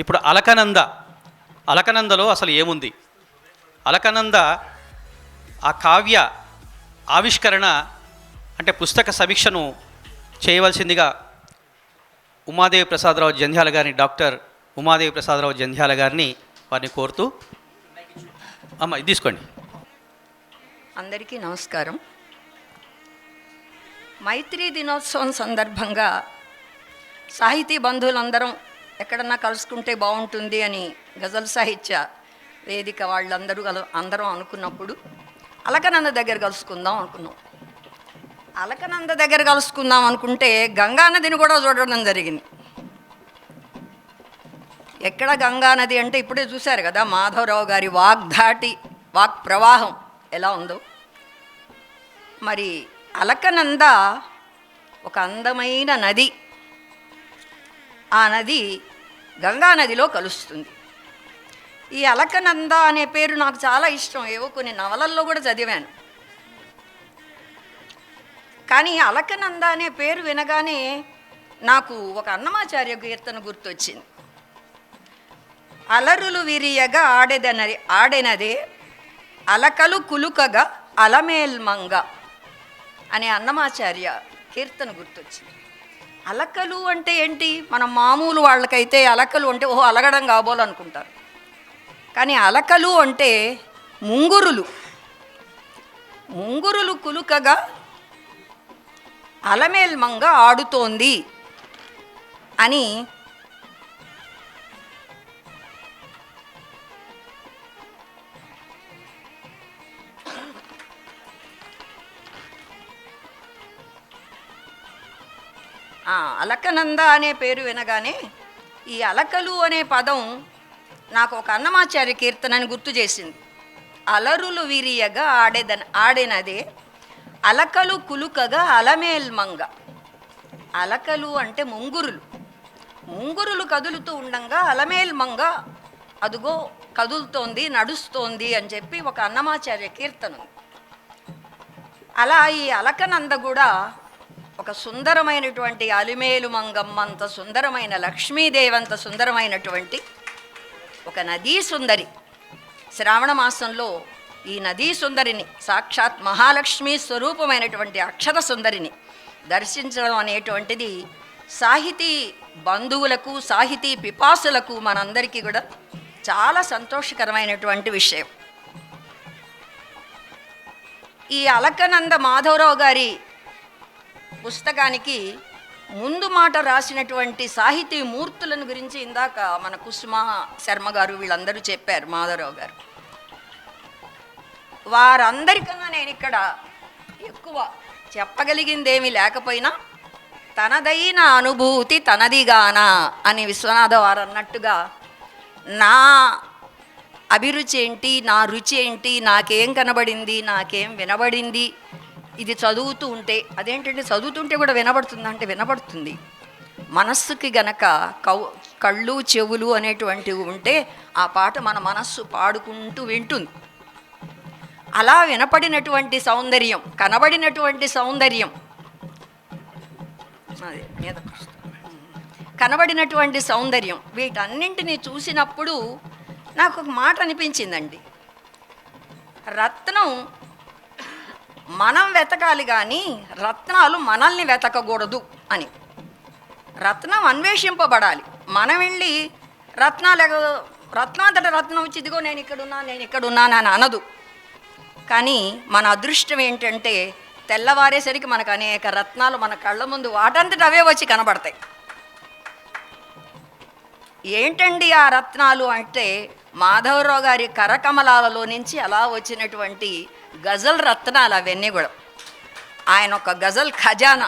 ఇప్పుడు అలకనందలో అసలు ఏముంది? అలకనంద ఆ కావ్య ఆవిష్కరణ అంటే పుస్తక సమీక్షను చేయవలసిందిగా ఉమాదేవి ప్రసాదరావు జంధ్యాల గారిని, డాక్టర్ ఉమాదేవి ప్రసాదరావు జంధ్యాల గారిని వారిని కోరుతూ, అమ్మ ఇది తీసుకోండి. అందరికీ నమస్కారం. మైత్రీ దినోత్సవం సందర్భంగా సాహితీ బంధువులందరం ఎక్కడన్నా కలుసుకుంటే బాగుంటుంది అని గజల్ సాహిత్య వేదిక వాళ్ళందరూ అందరం అనుకున్నప్పుడు అలకనంద దగ్గర కలుసుకుందాం అనుకున్నాం. అలకనంద దగ్గర కలుసుకుందాం అనుకుంటే గంగానదిని కూడా చూడడం జరిగింది. ఎక్కడ గంగానది అంటే ఇప్పుడే చూశారు కదా మాధవరావు గారి వాక్ ప్రవాహం ఎలా ఉందో. మరి అలకనంద ఒక అందమైన నది. ఆ నది గంగానదిలో కలుస్తుంది. ఈ అలకనంద అనే పేరు నాకు చాలా ఇష్టం. ఏవో కొన్ని నవలల్లో కూడా చదివాను. కానీ అలకనంద అనే పేరు వినగానే నాకు ఒక అన్నమాచార్య కీర్తన గుర్తొచ్చింది. అలరులు విరియగా ఆడెనదే అలకలు కులుకగా అలమేల్మంగ అనే అన్నమాచార్య కీర్తన గుర్తొచ్చింది. అలకలు అంటే ఏంటి? మనం మామూలు వాళ్ళకైతే అలకలు అంటే ఓహో అలగడం కాబోలనుకుంటారు. కానీ అలకలు అంటే ముంగురులు కులుకగా అలమేల్మంగ ఆడుతోంది అని అలకనంద అనే పేరు వినగానే ఈ అలకలు అనే పదం నాకు ఒక అన్నమాచార్య కీర్తనని గుర్తు చేసింది. అలరులు విరియగా ఆడెనదే అలకలు కులుకగా అలమేల్మంగ. అలకలు అంటే ముంగురులు కదులుతూ ఉండంగా అలమేల్మంగ అదుగో కదులుతోంది, నడుస్తోంది అని చెప్పి ఒక అన్నమాచార్య కీర్తన ఉంది. అలా ఈ అలకనంద కూడా ఒక సుందరమైనటువంటి అలిమేలు మంగమ్మంత సుందరమైన, లక్ష్మీదేవంత సుందరమైనటువంటి ఒక నదీ సుందరి. శ్రావణ మాసంలో ఈ నదీ సుందరిని, సాక్షాత్ మహాలక్ష్మీ స్వరూపమైనటువంటి అక్షర సుందరిని దర్శించడం అనేటువంటిది సాహితీ బంధువులకు, సాహితీ పిపాసులకు మనందరికీ కూడా చాలా సంతోషకరమైనటువంటి విషయం. ఈ అలకనంద మాధవరావు గారి పుస్తకానికి ముందు మాట రాసినటువంటి సాహితీ మూర్తులను గురించి ఇందాక మన కుసుమ శర్మ గారు వీళ్ళందరూ చెప్పారు, మాధవరావు గారు. వారందరికన్నా నేను ఇక్కడ ఎక్కువ చెప్పగలిగిందేమీ లేకపోయినా తనదైన అనుభూతి తనదిగానా అని విశ్వనాథ వారు అన్నట్టుగా నా అభిరుచి ఏంటి, నా రుచి ఏంటి, నాకేం కనబడింది, నాకేం వినబడింది, ఇది చదువుతూ ఉంటే అదేంటంటే చదువుతుంటే కూడా వినబడుతుందా అంటే వినబడుతుంది. మనస్సుకి గనక కళ్ళు చెవులు అనేటువంటివి ఉంటే ఆ పాట మన మనస్సు పాడుకుంటూ వింటుంది. అలా వినపడినటువంటి సౌందర్యం, కనబడినటువంటి సౌందర్యం, అదే మీద కనబడినటువంటి సౌందర్యం, వీటన్నింటినీ చూసినప్పుడు నాకు ఒక మాట అనిపించిందండి. రత్నం మనం వెతకాలి కానీ రత్నాలు మనల్ని వెతకకూడదు అని. రత్నం అన్వేషింపబడాలి. మనం వెళ్ళి రత్నాంతట రత్నం వచ్చి ఇదిగో నేను ఇక్కడున్నాను అని అనదు. కానీ మన అదృష్టం ఏంటంటే తెల్లవారేసరికి మనకు అనేక రత్నాలు మన కళ్ళ ముందు వాటంతట అవే వచ్చి కనబడతాయి. ఏంటండి ఆ రత్నాలు అంటే మాధవరావు గారి కరకమలాలలో నుంచి అలా వచ్చినటువంటి గజల్ రత్నాలు అవన్నీ కూడా. ఆయన ఒక గజల్ ఖజానా.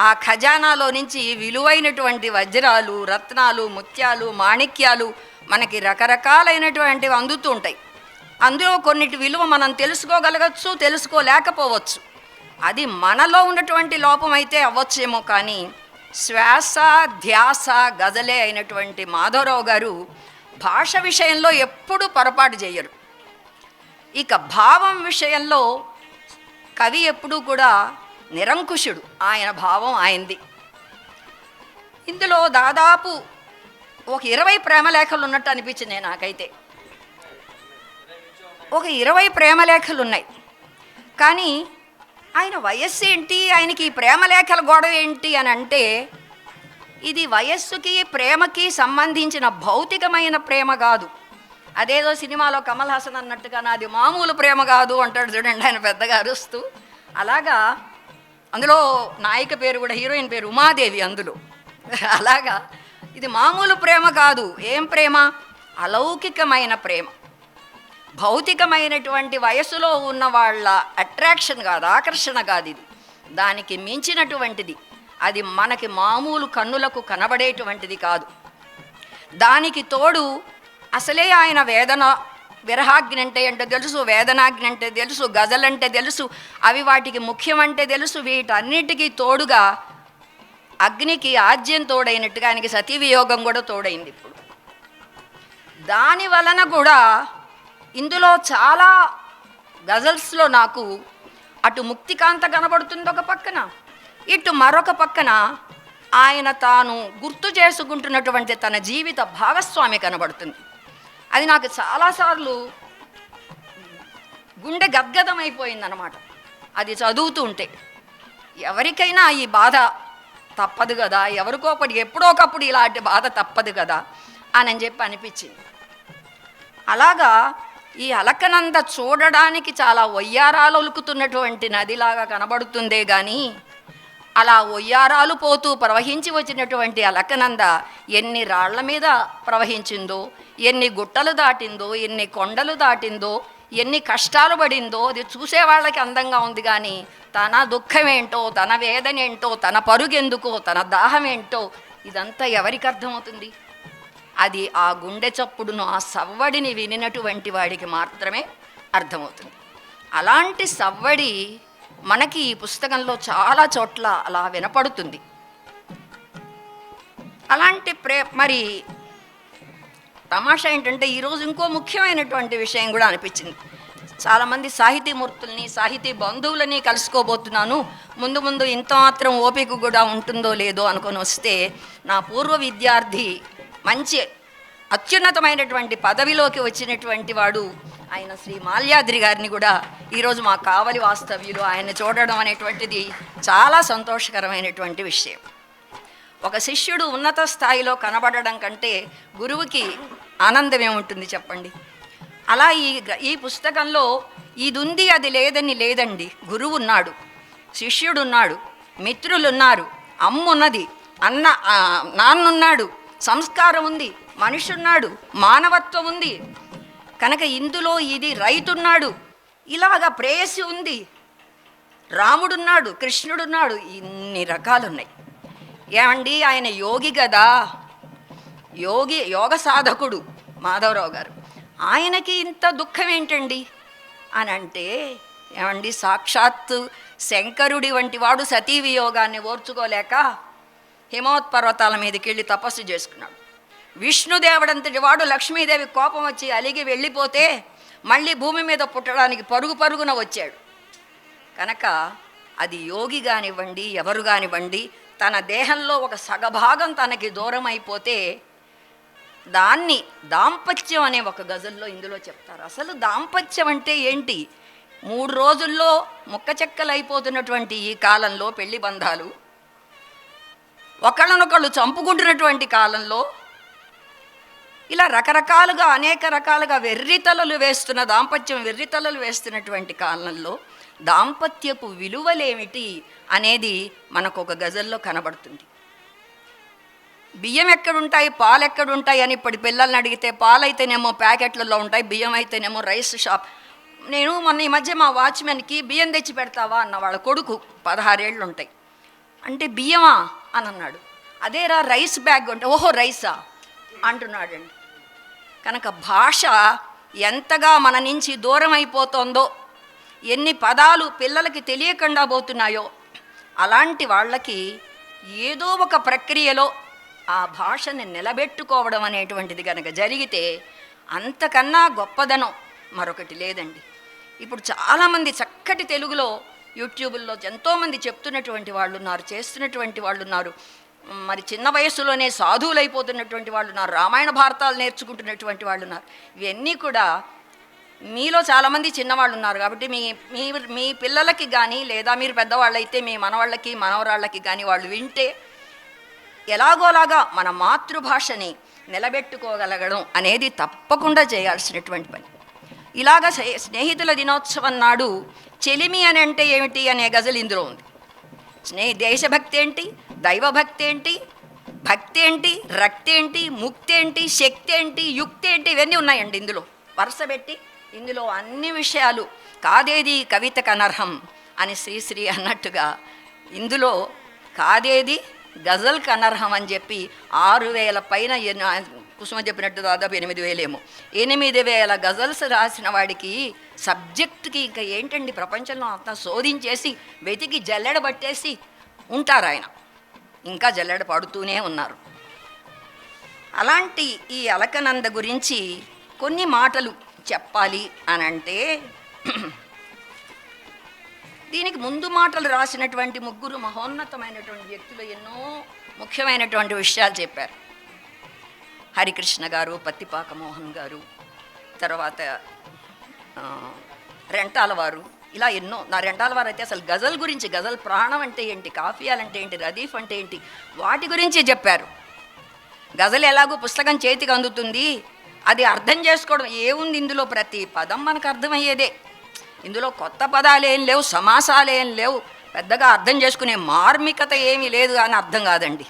ఆ ఖజానాలో నుంచి విలువైనటువంటి వజ్రాలు, రత్నాలు, ముత్యాలు, మాణిక్యాలు మనకి రకరకాలైనటువంటివి అందుతూ ఉంటాయి. అందులో కొన్నిటి విలువ మనం తెలుసుకోగలగచ్చు, తెలుసుకోలేకపోవచ్చు. అది మనలో ఉన్నటువంటి లోపం అయితే అవ్వచ్చేమో. కానీ శ్వాస ధ్యాస గజలే అయినటువంటి మాధవరావు గారు భాష విషయంలో ఎప్పుడూ పొరపాటు చేయరు. ఇక భావం విషయంలో కవి ఎప్పుడూ కూడా నిరంకుశుడు. ఆయన భావం ఆయనది. ఇందులో దాదాపు ఒక 20 ప్రేమలేఖలు ఉన్నట్టు అనిపించింది నాకైతే. ఒక 20 ప్రేమలేఖలు ఉన్నాయి. కానీ ఆయన వయస్సు ఏంటి, ఆయనకి ఈ ప్రేమలేఖల గొడవ ఏంటి అని అంటే, ఇది వయస్సుకి ప్రేమకి సంబంధించిన భౌతికమైన ప్రేమ కాదు. అదేదో సినిమాలో కమల్ హాసన్ అన్నట్టుగా నాది మామూలు ప్రేమ కాదు అంటాడు చూడండి ఆయన పెద్దగా అరుస్తూ. అలాగా అందులో నాయిక పేరు కూడా, హీరోయిన్ పేరు ఉమాదేవి అందులో. అలాగా ఇది మామూలు ప్రేమ కాదు. ఏం ప్రేమ? అలౌకికమైన ప్రేమ. భౌతికమైనటువంటి వయసులో ఉన్న వాళ్ళ అట్రాక్షన్ కాదు, ఆకర్షణ కాదు ఇది. దానికి మించినటువంటిది. అది మనకి మామూలు కన్నులకు కనబడేటువంటిది కాదు. దానికి తోడు అసలే ఆయన వేదన విరహాగ్ని అంటే ఏంటో తెలుసు, వేదనాగ్ని అంటే తెలుసు, గజలంటే తెలుసు, అవి వాటికి ముఖ్యమంటే తెలుసు. వీటన్నిటికీ తోడుగా అగ్నికి ఆజ్యం తోడైనట్టుగా ఆయనకి సతీ వియోగం కూడా తోడైంది. ఇప్పుడు దాని వలన కూడా ఇందులో చాలా గజల్స్లో నాకు అటు ముక్తికాంత కనబడుతుంది ఒక పక్కన, ఇటు మరొక పక్కన ఆయన తాను గుర్తు చేసుకుంటున్నటువంటి తన జీవిత భాగస్వామి కనబడుతుంది. అది నాకు చాలాసార్లు గుండె గద్గదమైపోయిందనమాట అది చదువుతూ ఉంటే. ఎవరికైనా ఈ బాధ తప్పదు కదా, ఎవరికోపడి ఎప్పుడో ఒకప్పుడు ఇలాంటి బాధ తప్పదు కదా అని చెప్పి అనిపించింది. అలాగా ఈ అలకనంద చూడడానికి చాలా ఒయ్యారాలు ఒలుకుతున్నటువంటి నదిలాగా కనబడుతుందే కానీ, అలా ఒయ్యారాలు పోతూ ప్రవహించి వచ్చినటువంటి అలకనంద ఎన్ని రాళ్ల మీద ప్రవహించిందో, ఎన్ని గుట్టలు దాటిందో, ఎన్ని కొండలు దాటిందో, ఎన్ని కష్టాలు పడిందో అది చూసే వాళ్ళకి అందంగా ఉంది. కానీ తన దుఃఖమేంటో, తన వేదనేంటో, తన పరుగెందుకో, తన దాహం ఏంటో ఇదంతా ఎవరికి అర్థమవుతుంది? అది ఆ గుండె చప్పుడును, ఆ సవ్వడిని వినినటువంటి వాడికి మాత్రమే అర్థమవుతుంది. అలాంటి సవ్వడి మనకి ఈ పుస్తకంలో చాలా చోట్ల అలా వినపడుతుంది. అలాంటి మరి తమాషా ఏంటంటే ఈరోజు ఇంకో ముఖ్యమైనటువంటి విషయం కూడా అనిపించింది. చాలామంది సాహితీమూర్తుల్ని, సాహితీ బంధువులని కలుసుకోబోతున్నాను, ముందు ముందు ఇంత మాత్రం ఓపిక కూడా ఉంటుందో లేదో అనుకొని వస్తే, నా పూర్వ విద్యార్థి మంచి అత్యున్నతమైనటువంటి పదవిలోకి వచ్చినటువంటి వాడు ఆయన శ్రీ మాల్యాద్రి గారిని కూడా ఈరోజు మా కావలి వాస్తవ్యులు ఆయన చూడడం అనేటువంటిది చాలా సంతోషకరమైనటువంటి విషయం. ఒక శిష్యుడు ఉన్నత స్థాయిలో కనబడడం కంటే గురువుకి ఆనందం ఏముంటుంది చెప్పండి? అలా ఈ పుస్తకంలో ఇది ఉంది అది లేదని లేదండి. గురువు ఉన్నాడు, శిష్యుడున్నాడు, మిత్రులున్నారు, అమ్మున్నది, నాన్నున్నాడు, సంస్కారం ఉంది, మనిషి ఉన్నాడు, మానవత్వం ఉంది. కనుక ఇందులో ఇది రైతున్నాడు, ఇలాగా ప్రేయసి ఉంది, రాముడున్నాడు, కృష్ణుడున్నాడు, ఇన్ని రకాలున్నాయి. ఏమండి ఆయన యోగి కదా, యోగ సాధకుడు మాధవరావు గారు. ఆయనకి ఇంత దుఃఖం ఏంటండి అని అంటే, ఏమండి సాక్షాత్తు శంకరుడి వంటి వాడు సతీ వియోగాన్ని ఓర్చుకోలేక హిమవత్పర్వతాల మీదకి వెళ్ళి తపస్సు చేసుకున్నాడు. విష్ణుదేవుడంతటి వాడు లక్ష్మీదేవి కోపం వచ్చి అలిగి వెళ్ళిపోతే మళ్ళీ భూమి మీద పుట్టడానికి పరుగున వచ్చాడు. కనుక అది యోగి కానివ్వండి, ఎవరు కానివ్వండి, తన దేహంలో ఒక సగభాగం తనకి దూరం అయిపోతే దాన్ని దాంపత్యం అనే ఒక గజల్లో ఇందులో చెప్తారు. అసలు దాంపత్యం అంటే ఏంటి? 3 రోజుల్లో ముక్కచెక్కలు అయిపోతున్నటువంటి ఈ కాలంలో పెళ్లి బంధాలు, ఒకళ్ళనొకళ్ళు చంపుకుంటున్నటువంటి కాలంలో, ఇలా రకరకాలుగా అనేక రకాలుగా వెర్రితలలు వేస్తున్న దాంపత్యం వెర్రితలలు వేస్తున్నటువంటి కాలంలో దాంపత్యపు విలువలేమిటి అనేది మనకు ఒక గజల్లో కనబడుతుంది. బియ్యం ఎక్కడుంటాయి, పాలు ఎక్కడుంటాయి అని ఇప్పుడు పిల్లల్ని అడిగితే పాలైతేనేమో ప్యాకెట్లలో ఉంటాయి, బియ్యం అయితేనేమో రైస్ షాప్. నేను మొన్న ఈ మధ్య మా వాచ్మెన్కి బియ్యం తెచ్చి పెడతావా అన్న, వాళ్ళ కొడుకు 16 ఏళ్ళు ఉంటాయి. అంటే బియ్యమా అని అన్నాడు. అదేరా రైస్ బ్యాగ్ ఉంటే, ఓహో రైసా అంటున్నాడండి. కనుక భాష ఎంతగా మన నుంచి దూరం అయిపోతుందో, ఎన్ని పదాలు పిల్లలకి తెలియకుండా పోతున్నాయో, అలాంటి వాళ్ళకి ఏదో ఒక ప్రక్రియలో ఆ భాషని నిలబెట్టుకోవడం అనేటువంటిది కనుక జరిగితే అంతకన్నా గొప్పదనం మరొకటి లేదండి. ఇప్పుడు చాలామంది చక్కటి తెలుగులో యూట్యూబుల్లో ఎంతోమంది చెప్తున్నటువంటి వాళ్ళు ఉన్నారు, చేస్తున్నటువంటి వాళ్ళు ఉన్నారు. మరి చిన్న వయస్సులోనే సాధువులైపోతున్నటువంటి వాళ్ళు ఉన్నారు, రామాయణ భారతాలు నేర్చుకుంటున్నటువంటి వాళ్ళు ఉన్నారు. ఇవన్నీ కూడా మీలో చాలామంది చిన్నవాళ్ళు ఉన్నారు కాబట్టి మీ మీ మీ పిల్లలకి కానీ, లేదా మీరు పెద్దవాళ్ళు అయితే మీ మనవాళ్ళకి మనవరాళ్ళకి కానీ వాళ్ళు వింటే ఎలాగోలాగా మన మాతృభాషని నిలబెట్టుకోగలగడం అనేది తప్పకుండా చేయాల్సినటువంటి పని. ఇలాగ స్నేహితుల దినోత్సవం నాడు చెలిమి అని అంటే ఏమిటి అనే గజల్ ఇందులో ఉంది. దేశభక్తి ఏంటి, దైవభక్తి ఏంటి, భక్తి ఏంటి, రక్తి ఏంటి, ముక్తి ఏంటి, శక్తి ఏంటి, యుక్తి ఏంటి, ఇవన్నీ ఉన్నాయండి ఇందులో వరుస పెట్టి. ఇందులో అన్ని విషయాలు కాదేది కవితకు అనర్హం అని శ్రీశ్రీ అన్నట్టుగా ఇందులో కాదేది గజల్కి అనర్హం అని చెప్పి 6,000 పైన, కుసుమ చెప్పినట్టు దాదాపు 8,000 ఏమో, 8,000 గజల్స్ రాసిన వాడికి సబ్జెక్టుకి ఇంకా ఏంటండి ప్రపంచంలో అంతా శోధించేసి వెతికి జల్లెడ పట్టేసి ఉంటారు ఆయన, ఇంకా జల్లెడ పడుతూనే ఉన్నారు. అలాంటి ఈ అలకనంద గురించి కొన్ని మాటలు చెప్పాలి అని అంటే దీనికి ముందు మాటలు రాసినటువంటి ముగ్గురు మహోన్నతమైనటువంటి వ్యక్తులు ఎన్నో ముఖ్యమైనటువంటి విషయాలు చెప్పారు. హరికృష్ణ గారు, పత్తిపాక మోహన్ గారు, తర్వాత రెంటాల వారు, ఇలా ఎన్నో. నా రెంటాల వారు అయితే అసలు గజల్ గురించి, గజల్ ప్రాణం అంటే ఏంటి, కాఫియాలంటే ఏంటి, రదీఫ్ అంటే ఏంటి, వాటి గురించి చెప్పారు. గజల్ ఎలాగో పుస్తకం చేతికి అందుతుంది, అది అర్థం చేసుకోవడం ఏముంది ఇందులో, ప్రతి పదం మనకు అర్థమయ్యేదే. ఇందులో కొత్త పదాలేం లేవు, సమాసాలేం లేవు, పెద్దగా అర్థం చేసుకునే మార్మికత ఏమీ లేదు అని అర్థం కాదండి.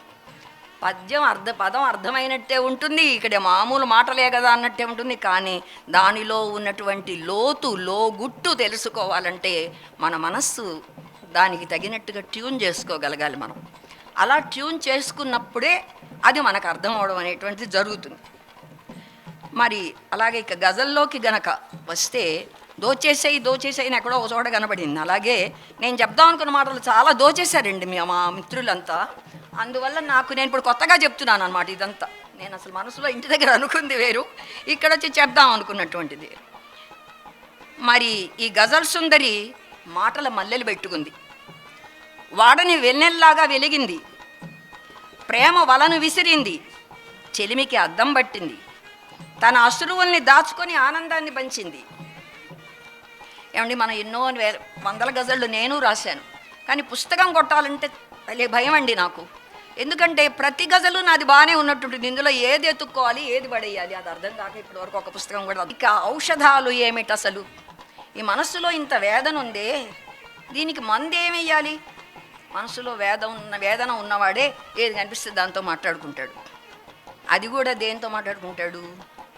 పద్యం పదం అర్థమైనట్టే ఉంటుంది, ఇక్కడ మామూలు మాటలే కదా అన్నట్టే ఉంటుంది. కానీ దానిలో ఉన్నటువంటి లోతు లోగుట్టు తెలుసుకోవాలంటే మన మనస్సు దానికి తగినట్టుగా ట్యూన్ చేసుకోగలగాలి మనం. అలా ట్యూన్ చేసుకున్నప్పుడే అది మనకు అర్థం అవడం అనేటువంటిది జరుగుతుంది. మరి అలాగే ఇక గజల్లోకి గనక వస్తే దోచేసాయి ఎక్కడో ఒక చోట కనబడింది. అలాగే నేను చెప్దాం అనుకున్న మాటలు చాలా దోచేశారండి మా మిత్రులంతా. అందువల్ల నేను ఇప్పుడు కొత్తగా చెప్తున్నాను అన్నమాట ఇదంతా. నేను అసలు మనసులో ఇంటి దగ్గర అనుకుంది వేరు, ఇక్కడ వచ్చి చెప్దాం అనుకున్నటువంటిది. మరి ఈ గజల్ సుందరి మాటల మల్లెలు పెట్టుకుంది, వాడని వెన్నెల్లాగా వెలిగింది, ప్రేమ వలను విసిరింది, చెలిమికి అద్దం పట్టింది, తన అశ్రువుల్ని దాచుకొని ఆనందాన్ని పంచింది. ఏమండి, మనం ఎన్నో వందల గజళ్ళు నేను రాశాను, కానీ పుస్తకం కొట్టాలంటే భయం అండి నాకు. ఎందుకంటే ప్రతి గజలు నాది బాగానే ఉన్నట్టుంటుంది, ఇందులో ఏది ఎత్తుక్కోవాలి ఏది పడేయాలి అది అర్థం కాక ఇప్పటివరకు ఒక పుస్తకం కూడా. ఇక ఔషధాలు ఏమిటి అసలు, ఈ మనస్సులో ఇంత వేదన ఉందే, దీనికి మందు ఏమెయ్యాలి? మనసులో వేదన ఉన్నవాడే ఏది కనిపిస్తే దాంతో మాట్లాడుకుంటాడు. అది కూడా దేంతో మాట్లాడుకుంటాడు?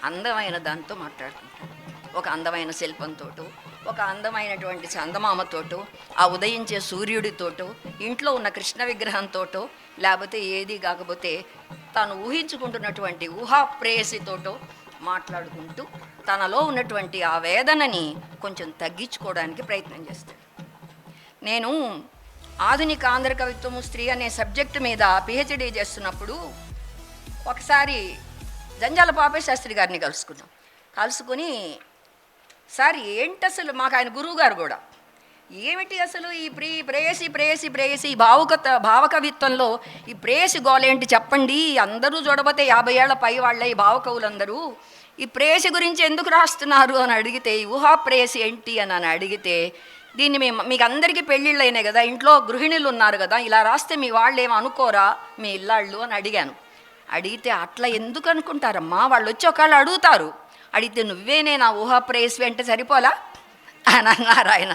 అందమైన దాంతో మాట్లాడుకుంటాడు. ఒక అందమైన శిల్పంతోటో, ఒక అందమైనటువంటి చందమామతోటో, ఆ ఉదయించే సూర్యుడితోటో, ఇంట్లో ఉన్న కృష్ణ విగ్రహంతోటో, లేకపోతే ఏది కాకపోతే తాను ఊహించుకుంటున్నటువంటి ఊహాప్రేయసితోటో మాట్లాడుకుంటూ తనలో ఉన్నటువంటి ఆ వేదనని కొంచెం తగ్గించుకోవడానికి ప్రయత్నం చేస్తాడు. నేను ఆధునిక ఆంధ్ర కవిత్వము స్త్రీ అనే సబ్జెక్టు మీద పిహెచ్డీ చేస్తున్నప్పుడు ఒకసారి జంజాల పాపయ్య శాస్త్రి గారిని కలుసుకుని సార్ ఏంటి అసలు, మాకు ఆయన గురువు గారు కూడా, ఏమిటి అసలు ఈ ప్రేయసి భావకవిత్వంలో ఈ ప్రేయసి గోలేంటి చెప్పండి, అందరూ చూడబోతే 50 ఏళ్ల పై వాళ్ళే ఈ భావకవులందరూ, ఈ ప్రేయసి గురించి ఎందుకు రాస్తున్నారు అని అడిగితే, ఈ ఊహా ప్రేయసి ఏంటి అని అడిగితే, దీన్ని మీకు అందరికీ పెళ్ళిళ్ళు అయినాయి కదా, ఇంట్లో గృహిణులు ఉన్నారు కదా, ఇలా రాస్తే మీ వాళ్ళు ఏమో అనుకోరా మీ ఇల్లాళ్ళు అని అడిగాను. అడిగితే అట్లా ఎందుకు అనుకుంటారమ్మా, వాళ్ళు వచ్చి ఒకళ్ళు అడుగుతారు, అడిగితే నువ్వేనే నా ఊహా ప్రేయసివి అంటే సరిపోలా అని అన్నారు ఆయన.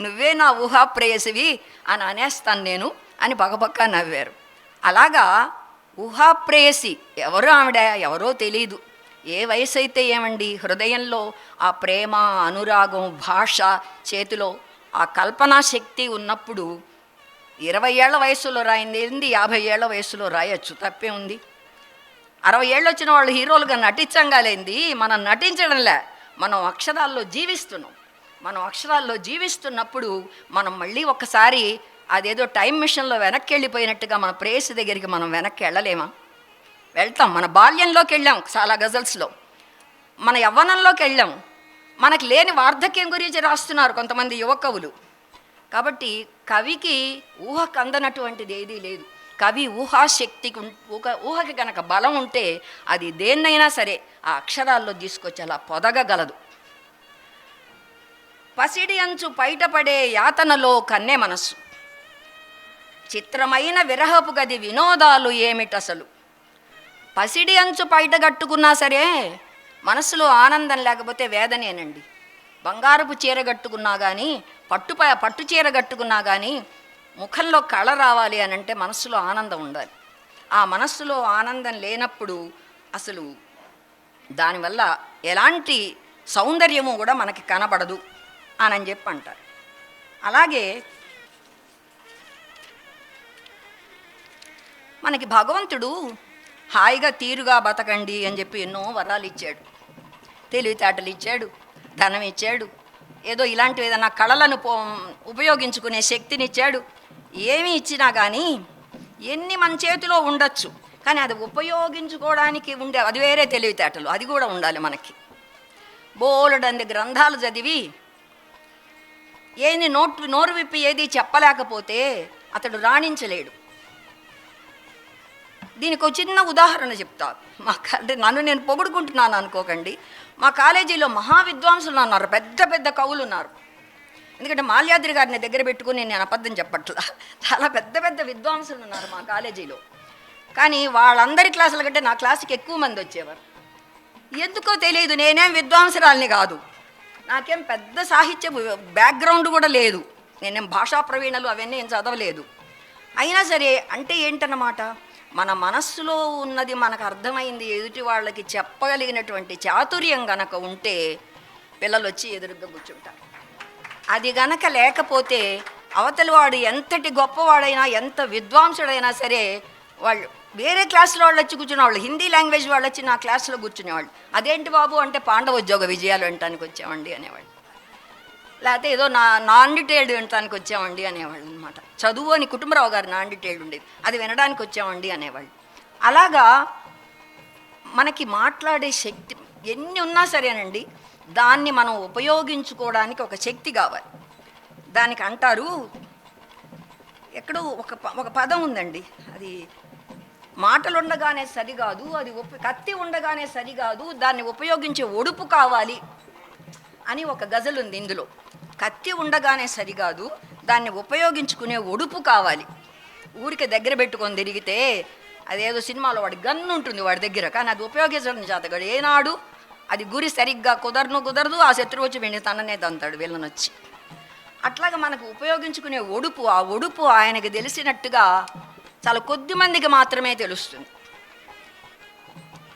నువ్వే నా ఊహా ప్రేయసివి అని అనేస్తాను నేను అని పక్కపక్క నవ్వారు. అలాగా ఊహా ప్రేయసి ఎవరో ఆవిడ, ఎవరో తెలీదు, ఏ వయసు అయితే ఏమండి, హృదయంలో ఆ ప్రేమ అనురాగం భాష చేతిలో ఆ కల్పనా శక్తి ఉన్నప్పుడు 20 ఏళ్ల వయసులో రాయింది 50 ఏళ్ల వయసులో రాయొచ్చు, తప్పే ఉంది. 60 ఏళ్ళు వచ్చిన వాళ్ళు హీరోలుగా నటించంగాలేంది, మనం నటించడంలే, మనం అక్షరాల్లో జీవిస్తున్నాం. మనం అక్షరాల్లో జీవిస్తున్నప్పుడు మనం మళ్ళీ ఒక్కసారి అదేదో టైం మిషన్లో వెనక్కి వెళ్ళిపోయినట్టుగా మన ప్రేయసి దగ్గరికి మనం వెనక్కి వెళ్ళలేమా? వెళ్తాం. మన బాల్యంలోకి వెళ్ళాం చాలా గజల్స్లో, మన యవ్వనంలోకి వెళ్ళాం, మనకు లేని వార్ధక్యం గురించి రాస్తున్నారు కొంతమంది యువ కవులు. కాబట్టి కవికి ఊహకు అందనటువంటిది ఏదీ లేదు. కవి ఊహాశక్తికి ఊహకి కనుక బలం ఉంటే అది దేన్నైనా సరే ఆ అక్షరాల్లో తీసుకొచ్చి అలా పొదగగలదు. పసిడి అంచు బయటపడే యాతనలో కన్నె మనస్సు, చిత్రమైన విరహపు గది వినోదాలు ఏమిటసలు. పసిడి అంచు బయటగట్టుకున్నా సరే మనసులో ఆనందం లేకపోతే వేదనేనండి. బంగారపు చీర కట్టుకున్నా కానీ పట్టు చీర కట్టుకున్నా కానీ ముఖంలో కళ రావాలి అని అంటే మనస్సులో ఆనందం ఉండాలి. ఆ మనస్సులో ఆనందం లేనప్పుడు అసలు దానివల్ల ఎలాంటి సౌందర్యము కూడా మనకి కనబడదు అని చెప్పి అంటారు. అలాగే మనకి భగవంతుడు హాయిగా తీరుగా బతకండి అని చెప్పి ఎన్నో వరాలు ఇచ్చాడు, తెలివితేటలు ఇచ్చాడు, ధనం ఇచ్చాడు, ఏదో ఇలాంటివి ఏదైనా కళలను ఉపయోగించుకునే శక్తినిచ్చాడు. ఏమి ఇచ్చినా కానీ ఎన్ని మన చేతిలో ఉండొచ్చు, కానీ అది ఉపయోగించుకోవడానికి ఉండే అది వేరే తెలివితేటలు, అది కూడా ఉండాలి మనకి. బోలెడంది గ్రంథాలు చదివి ఏది నోరు విప్పి ఏది చెప్పలేకపోతే అతడు రాణించలేడు. దీనికి ఒక చిన్న ఉదాహరణ చెప్తా. అంటే నన్ను నేను పొగుడుకుంటున్నాను అనుకోకండి. మా కాలేజీలో మహావిద్వాంసులు ఉన్నారు, పెద్ద పెద్ద కవులు ఉన్నారు. ఎందుకంటే మాల్యాద్రి గారిని దగ్గర పెట్టుకుని నేను అబద్ధం చెప్పట్లా, చాలా పెద్ద పెద్ద విద్వాంసులు ఉన్నారు మా కాలేజీలో. కానీ వాళ్ళందరి క్లాసుల కంటే నా క్లాసుకి ఎక్కువ మంది వచ్చేవారు. ఎందుకో తెలియదు, నేనేం విద్వాంసురాల్ని కాదు, నాకేం పెద్ద సాహిత్య బ్యాక్గ్రౌండ్ కూడా లేదు, నేనేం భాషా ప్రవీణలు అవన్నీ ఏం చదవలేదు. అయినా సరే అంటే ఏంటన్నమాట, మన మనస్సులో ఉన్నది మనకు అర్థమైంది ఎదుటి వాళ్ళకి చెప్పగలిగినటువంటి చాతుర్యం గనక ఉంటే పిల్లలు వచ్చి ఎదురుగా కూర్చుంటారు. అది గనక లేకపోతే అవతలి వాడు ఎంతటి గొప్పవాడైనా ఎంత విద్వాంసుడైనా సరే వాళ్ళు వేరే క్లాసులో వాళ్ళు వచ్చి కూర్చునేవాళ్ళు, హిందీ లాంగ్వేజ్ వాళ్ళు వచ్చి నా క్లాసులో కూర్చునేవాళ్ళు. అదేంటి బాబు అంటే పాండవోద్యోగ విజయాలు వినటానికి వచ్చామండి అనేవాళ్ళు, లేకపోతే ఏదో నాన్ డీటెయిల్డ్ వినటానికి వచ్చామండి అనేవాళ్ళు అనమాట. చదువు అని కుటుంబరావు గారు నాన్ డీటెయిల్డ్ ఉండేది, అది వినడానికి వచ్చామండి అనేవాళ్ళు. అలాగా మనకి మాట్లాడే శక్తి ఎన్ని ఉన్నా సరేనండి, దాన్ని మనం ఉపయోగించుకోవడానికి ఒక శక్తి కావాలి. దానికి అంటారు, ఎక్కడో ఒక పదం ఉందండి, అది మాటలు ఉండగానే సరికాదు, అది కత్తి ఉండగానే సరికాదు, దాన్ని ఉపయోగించే ఒడుపు కావాలి అని ఒక గజల్ ఉంది. ఇందులో కత్తి ఉండగానే సరికాదు, దాన్ని ఉపయోగించుకునే ఒడుపు కావాలి. ఊరికి దగ్గర పెట్టుకొని తిరిగితే అదేదో సినిమాలో వాడి గన్ను ఉంటుంది వాడి దగ్గర, కానీ అది ఉపయోగించడం చేతగాడు ఏనాడు అది గురి సరిగ్గా కుదరదు, ఆ శత్రువు వచ్చి వెండి తననే తంతాడు వీళ్ళనొచ్చి. అట్లాగా మనకు ఉపయోగించుకునే ఒడుపు, ఆ ఒడుపు ఆయనకి తెలిసినట్టుగా చాలా కొద్ది మందికి మాత్రమే తెలుస్తుంది.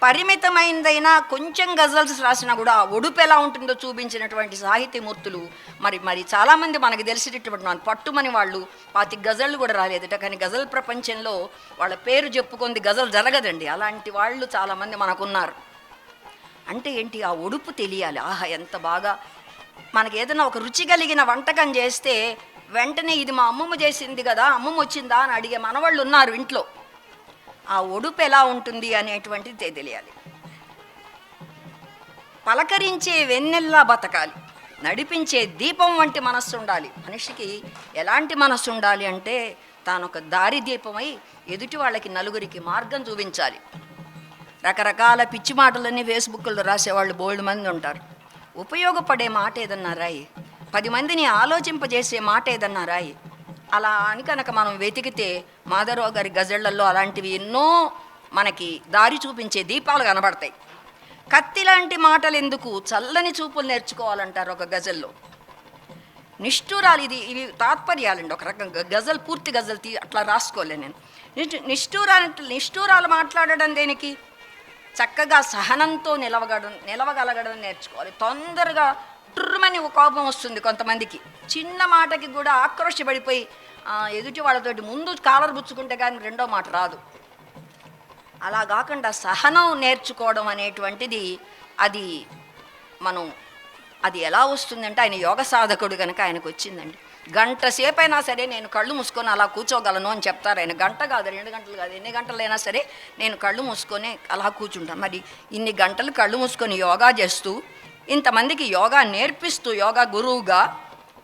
పరిమితమైనదైనా కొంచెం గజల్స్ రాసినా కూడా ఆ ఒడుపు ఎలా ఉంటుందో చూపించినటువంటి సాహిత్యమూర్తులు మరి చాలామంది మనకి తెలిసినటువంటి పట్టుమని వాళ్ళు 25 గజళ్ళు కూడా రాలేదట, కానీ గజల్ ప్రపంచంలో వాళ్ళ పేరు చెప్పుకుంది గజల్ జరగదండి. అలాంటి వాళ్ళు చాలామంది మనకున్నారు. అంటే ఏంటి, ఆ ఒడుపు తెలియాలి. ఆహా ఎంత బాగా మనకి ఏదైనా ఒక రుచి కలిగిన వంటకం చేస్తే వెంటనే ఇది మా అమ్మమ్మ చేసింది కదా, అమ్మమ్మ వచ్చిందా అని అడిగే మనవాళ్ళు ఉన్నారు ఇంట్లో. ఆ ఒడుపు ఎలా ఉంటుంది అనేటువంటిది తెలియాలి. పలకరించే వెన్నెల్లా బతకాలి, నడిపించే దీపం వంటి మనస్సు ఉండాలి. మనిషికి ఎలాంటి మనస్సు ఉండాలి అంటే తానొక దారి దీపమై ఎదుటి వాళ్ళకి నలుగురికి మార్గం చూపించాలి. రకరకాల పిచ్చి మాటలన్నీ ఫేస్బుక్లో రాసేవాళ్ళు బోల్డ్ మంది ఉంటారు. ఉపయోగపడే మాట ఏదన్నా రాయి, 10 మందిని ఆలోచింపజేసే మాట ఏదన్నా రాయి. అలా అని కనుక మనం వెతికితే మాధవరావు గారి గజళ్లలో అలాంటివి ఎన్నో మనకి దారి చూపించే దీపాలు కనబడతాయి. కత్తి లాంటి మాటలు ఎందుకు, చల్లని చూపులు నేర్చుకోవాలంటారు ఒక గజల్లో. నిష్ఠూరాలు, ఇవి తాత్పర్యాలండి. ఒక రకంగా గజల్ పూర్తి గజల్ అట్లా రాసుకోలే నేను. నిష్ఠూరాలు మాట్లాడడం దేనికి, చక్కగా సహనంతో నిలవగలగడం నేర్చుకోవాలి. తొందరగా టుర్రమని కోపం వస్తుంది కొంతమందికి, చిన్న మాటకి కూడా ఆక్రోశపడిపోయి ఎదుటి వాళ్ళతోటి ముందు కాలర్ పుచ్చుకుంటే కానీ రెండో మాట రాదు. అలా కాకుండా సహనం నేర్చుకోవడం అనేటువంటిది అది ఎలా వస్తుందంటే ఆయన యోగ సాధకుడు కనుక ఆయనకు వచ్చిందండి. గంట సేపు అయినా సరే నేను కళ్ళు మూసుకొని అలా కూర్చోగలను అని చెప్తారు ఆయన. గంట కాదు, 2 గంటలు కాదు, ఎన్ని గంటలైనా సరే నేను కళ్ళు మూసుకొని అలా కూర్చుంటాను. మరి ఇన్ని గంటలు కళ్ళు మూసుకొని యోగా చేస్తూ, ఇంతమందికి యోగా నేర్పిస్తూ, యోగా గురువుగా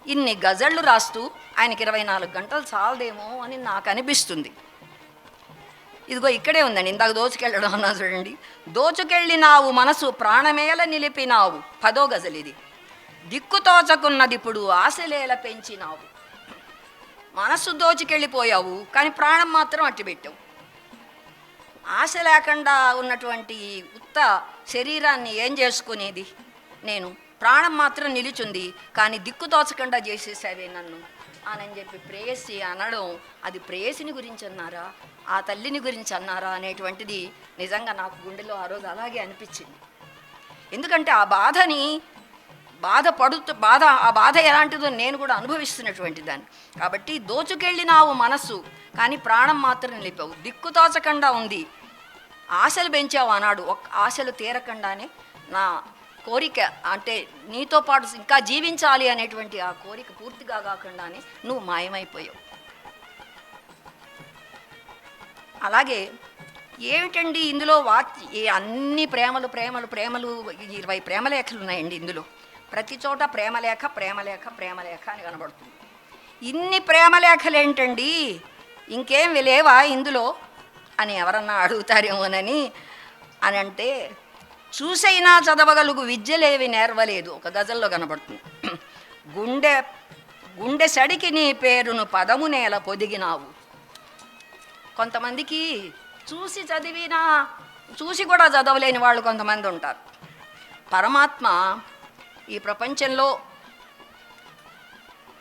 ఇన్ని గజళ్ళు రాస్తూ ఆయనకి 24 గంటలు చాలదేమో అని నాకు అనిపిస్తుంది. ఇదిగో ఇక్కడే ఉందండి, ఇందాక దోచుకెళ్ళడం అన్నా చూడండి. దోచుకెళ్ళినావు మనసు ప్రాణమేల నిలిపినావు, 10వ గజల్ ఇది. దిక్కుతోచకున్నదిప్పుడు ఆశలేల పెంచినావు. మనస్సు దోచుకెళ్ళిపోయావు, కానీ ప్రాణం మాత్రం అట్టిపెట్టావు. ఆశ లేకుండా ఉన్నటువంటి ఉత్త శరీరాన్ని ఏం చేసుకునేది నేను? ప్రాణం మాత్రం నిలిచుంది, కానీ దిక్కు తోచకుండా చేసేసావే నన్ను అని చెప్పి ప్రేయసి అనడం, అది ప్రేయసిని గురించి అన్నారా, ఆ తల్లిని గురించి అన్నారా అనేటువంటిది నిజంగా నాకు గుండెలో ఆ రోజు అలాగే అనిపించింది. ఎందుకంటే ఆ బాధని ఆ బాధ ఎలాంటిదో నేను కూడా అనుభవిస్తున్నటువంటి దాన్ని. కాబట్టి దోచుకెళ్ళినావు మనస్సు, కానీ ప్రాణం మాత్రం నిలిపావు. దిక్కు తోచకుండా ఉంది, ఆశలు పెంచావు అన్నాడు. ఆశలు తీరకుండానే నా కోరిక అంటే నీతో పాటు ఇంకా జీవించాలి అనేటువంటి ఆ కోరిక పూర్తిగా కాకుండానే నువ్వు మాయమైపోయావు. అలాగే ఏమిటండి ఇందులో అన్ని ప్రేమలు 20 ప్రేమలేఖలు ఉన్నాయండి ఇందులో. ప్రతి చోట ప్రేమలేఖ అని కనబడుతుంది. ఇన్ని ప్రేమలేఖలు ఏంటండి, ఇంకేం లేవా ఇందులో అని ఎవరన్నా అడుగుతారేమోనని అని అంటే, చూసైనా చదవగలుగు విద్యలేవి నేర్వలేదు ఒక గజల్లో కనబడుతుంది. గుండె సడికి నీ పేరును పదము నేల పొదిగినావు. కొంతమందికి చూసి కూడా చదవలేని వాళ్ళు కొంతమంది ఉంటారు. పరమాత్మ ఈ ప్రపంచంలో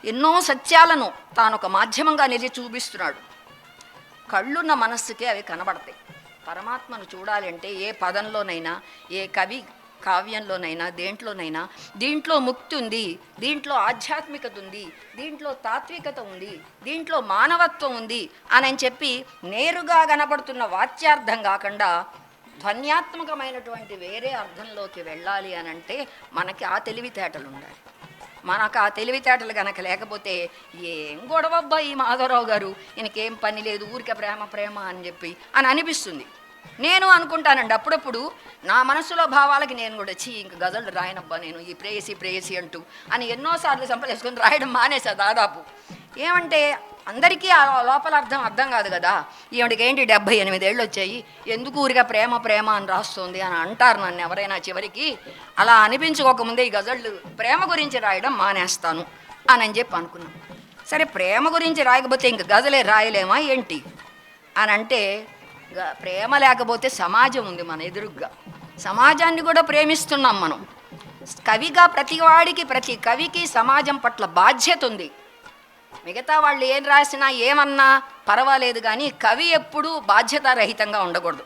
ఎన్నో సత్యాలను తాను ఒక మాధ్యమంగా నిలిచి చూపిస్తున్నాడు. కళ్ళున్న మనస్సుకే అవి కనబడతాయి. పరమాత్మను చూడాలి అంటే ఏ పదంలోనైనా, ఏ కవి కావ్యంలోనైనా, దేంట్లోనైనా దీంట్లో ముక్తి ఉంది, దీంట్లో ఆధ్యాత్మికత ఉంది, దీంట్లో తాత్వికత ఉంది, దీంట్లో మానవత్వం ఉంది అని చెప్పి నేరుగా కనబడుతున్న వాచ్యార్థం కాకుండా ధ్వన్యాత్మకమైనటువంటి వేరే అర్థంలోకి వెళ్ళాలి అని అంటే మనకి ఆ తెలివితేటలు ఉండాలి. మనకు ఆ తెలివితేటలు కనుక లేకపోతే ఏం గొడవబ్బా ఈ మాధవరావు గారు, ఈయనకేం పని లేదు, ఊరికే ప్రేమ అని చెప్పి అని అనిపిస్తుంది. నేను అనుకుంటానండి అప్పుడప్పుడు నా మనసులో భావాలకి నేను కూడా ఇంక గజళ్ళు రాయనబ్బా నేను ఈ ప్రేయసి అంటూ అని ఎన్నోసార్లు సంపలేసుకొని రాయడం మానేసా దాదాపు. ఏమంటే అందరికీ ఆ లోపల అర్థం కాదు కదా. ఈవిడికి ఏంటి 78 ఏళ్ళు వచ్చాయి, ఎందుకు ఊరిగా ప్రేమ అని రాస్తుంది అని అంటారు నన్ను ఎవరైనా. చివరికి అలా అనిపించుకోకముందే ఈ గజళ్ళు ప్రేమ గురించి రాయడం మానేస్తాను అని చెప్పి అనుకున్నాను. సరే ప్రేమ గురించి రాయకపోతే ఇంక గజలే రాయలేమా ఏంటి అని అంటే, ప్రేమ లేకపోతే సమాజం ఉంది మన ఎదురుగ్గా, సమాజాన్ని కూడా ప్రేమిస్తున్నాం మనం. కవిగా ప్రతి కవికి సమాజం పట్ల బాధ్యత ఉంది. మిగతా వాళ్ళు ఏం రాసినా ఏమన్నా పర్వాలేదు, కానీ కవి ఎప్పుడూ బాధ్యతారహితంగా ఉండకూడదు.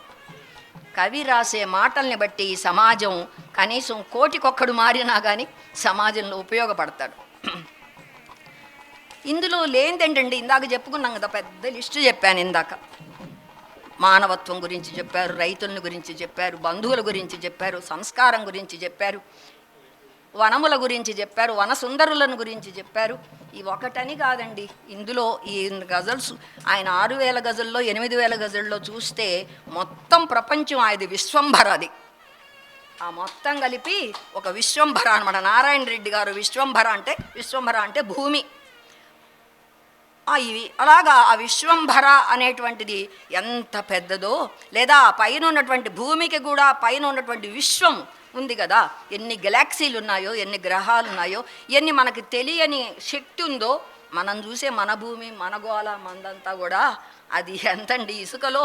కవి రాసే మాటల్ని బట్టి సమాజం కనీసం 1,000,000 మారినా కానీ సమాజంలో ఉపయోగపడతాడు. ఇందులో లేనిదేంటండి, ఇందాక చెప్పుకున్నాం కదా, పెద్ద లిస్టు చెప్పాను ఇందాక. మానవత్వం గురించి చెప్పారు, రైతుల గురించి చెప్పారు, బంధువుల గురించి చెప్పారు, సంస్కారం గురించి చెప్పారు, వనముల గురించి చెప్పారు, వనసుందరులను గురించి చెప్పారు. ఈ ఒకటని కాదండి, ఇందులో ఈ గజల్స్ ఆయన 6,000 గజల్లో 8,000 గజల్లో చూస్తే మొత్తం ప్రపంచం అది విశ్వంభరది. ఆ మొత్తం కలిపి ఒక విశ్వంభర అనమాట. నారాయణ రెడ్డి గారు విశ్వంభర అంటే భూమి. ఇవి అలాగా ఆ విశ్వంభర అనేటువంటిది ఎంత పెద్దదో, లేదా పైన ఉన్నటువంటి భూమికి కూడా పైన ఉన్నటువంటి విశ్వం ఉంది కదా, ఎన్ని గెలాక్సీలు ఉన్నాయో, ఎన్ని గ్రహాలు ఉన్నాయో, ఎన్ని మనకి తెలియని శక్తి ఉందో. మనం చూసే మన భూమి, మన గోళ, మనదంతా కూడా అది ఎంతండి, ఇసుకలో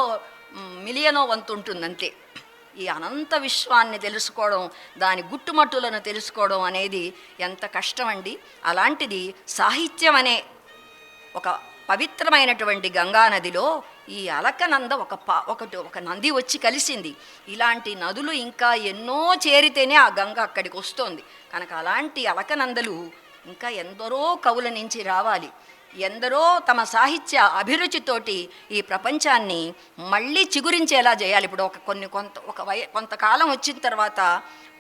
మిలియనో వంతు ఉంటుంది అంతే. ఈ అనంత విశ్వాన్ని తెలుసుకోవడం, దాని గుట్టుమట్టులను తెలుసుకోవడం అనేది ఎంత కష్టం అండి. అలాంటిది సాహిత్యం అనే ఒక పవిత్రమైనటువంటి గంగా నదిలో ఈ అలకనంద ఒక నది వచ్చి కలిసింది. ఇలాంటి నదులు ఇంకా ఎన్నో చేరితేనే ఆ గంగ అక్కడికి వస్తుంది. కనుక అలాంటి అలకనందలు ఇంకా ఎందరో కవుల నుంచి రావాలి. ఎందరో తమ సాహిత్య అభిరుచితోటి ఈ ప్రపంచాన్ని మళ్ళీ చిగురించేలా చేయాలి. ఇప్పుడు కొంతకాలం వచ్చిన తర్వాత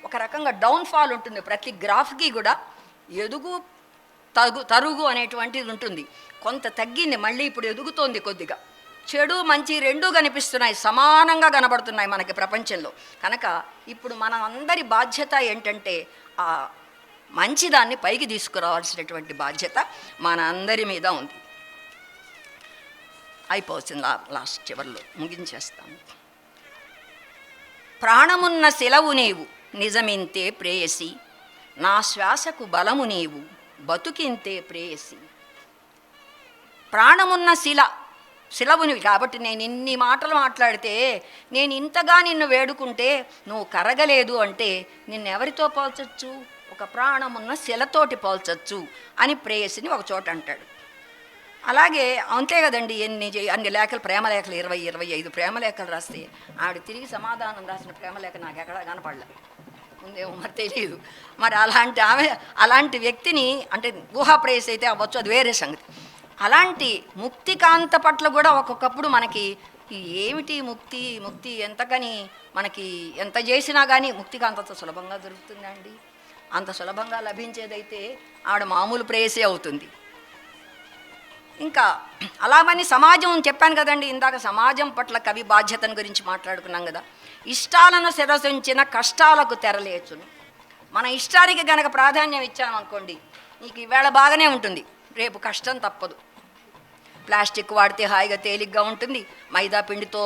ఒక రకంగా డౌన్ఫాల్ ఉంటుంది. ప్రతి గ్రాఫ్కి కూడా ఎదుగు తరుగు అనేటువంటిది ఉంటుంది. కొంత తగ్గింది, మళ్ళీ ఇప్పుడు ఎదుగుతోంది కొద్దిగా. చెడు మంచి రెండూ కనిపిస్తున్నాయి, సమానంగా కనబడుతున్నాయి మనకి ప్రపంచంలో. కనుక ఇప్పుడు మన అందరి బాధ్యత ఏంటంటే ఆ మంచిదాన్ని పైకి తీసుకురావాల్సినటువంటి బాధ్యత మన అందరి మీద ఉంది. అయిపోతుంది లాస్ట్ చివరిలో ముగించేస్తాను. ప్రాణమున్న శిలవు నీవు నిజమింతే ప్రేయసి, నా శ్వాసకు బలము నీవు బతుకింతే ప్రేయసి. ప్రాణమున్న శిలవునివి కాబట్టి నేను ఇన్ని మాటలు మాట్లాడితే, నేను ఇంతగా నిన్ను వేడుకుంటే నువ్వు కరగలేదు అంటే నిన్నెవరితో పోల్చొచ్చు? ఒక ప్రాణమున్న శిలతోటి పోల్చొచ్చు అని ప్రేయసిని ఒక చోట అంటాడు. అలాగే అంతే కదండి, అన్ని లేఖలు, ప్రేమలేఖలు 20-25 ప్రేమలేఖలు రాస్తే ఆవిడ తిరిగి సమాధానం రాసిన ప్రేమలేఖ నాకు ఎక్కడా కనపడలే, ఉందేమో మరి తెలియదు. మరి అలాంటి వ్యక్తిని, అంటే ఊహా ప్రేయసి అయితే అవ్వచ్చు, అది వేరే సంగతి. అలాంటి ముక్తికాంత పట్ల కూడా ఒక్కొక్కప్పుడు మనకి ఏమిటి ముక్తి ఎంతకని మనకి ఎంత చేసినా కానీ ముక్తికాంతతో సులభంగా దొరుకుతుందండి. అంత సులభంగా లభించేదైతే ఆవిడ మామూలు ప్రేయసే అవుతుంది. ఇంకా అలాగని సమాజం చెప్పాను కదండి ఇందాక, సమాజం పట్ల కవి బాధ్యతను గురించి మాట్లాడుకున్నాం కదా. ఇష్టాలను శిరసించిన కష్టాలకు తెరలేచును. మన ఇష్టానికి గనక ప్రాధాన్యం ఇచ్చామనుకోండి, నీకు ఈవేళ బాగానే ఉంటుంది, రేపు కష్టం తప్పదు. ప్లాస్టిక్ వాడితే హాయిగా తేలిగ్గా ఉంటుంది, మైదా పిండితో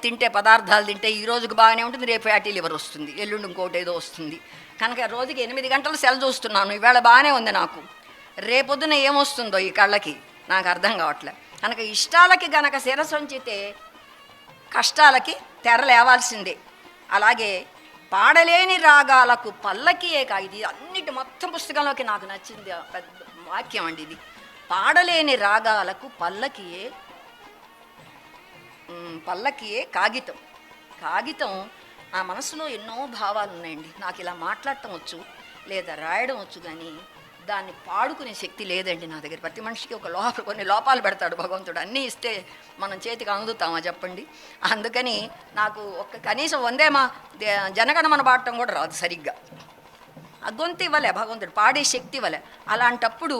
తింటే పదార్థాలు తింటే ఈ రోజుకి బాగానే ఉంటుంది, రేపు ఫ్యాటీ లివర్ వస్తుంది, ఎల్లుండి ఇంకోటి ఏదో వస్తుంది. కనుక రోజుకి 8 గంటలు సెల్ చూస్తున్నాను, ఈవేళ బాగానే ఉంది నాకు, రేపొద్దున ఏమొస్తుందో ఈ కళ్ళకి నాకు అర్థం కావట్లే. కనుక ఇష్టాలకి గనక శిరసొంచితే కష్టాలకి తెరలేవాల్సిందే. అలాగే పాడలేని రాగాలకు పల్లకియే ఇది అన్నిటి మొత్తం పుస్తకంలోకి నాకు నచ్చింది పెద్ద వాక్యం అండి ఇది. పాడలేని రాగాలకు పల్లకియే కాగితం. ఆ మనసులో ఎన్నో భావాలు ఉన్నాయండి. నాకు ఇలా మాట్లాడటం వచ్చు లేదా రాయడం వచ్చు, కానీ దాన్ని పాడుకునే శక్తి లేదండి నా దగ్గర. ప్రతి మనిషికి కొన్ని లోపాలు పెడతాడు భగవంతుడు, అన్నీ ఇస్తే మనం చేతికి అందుతామా చెప్పండి. అందుకని నాకు కనీసం వందేమా జనగణమన పాడటం కూడా రాదు సరిగ్గా. ఆ గొంతు ఇవ్వలే భగవంతుడు, పాడే శక్తి ఇవ్వలే. అలాంటప్పుడు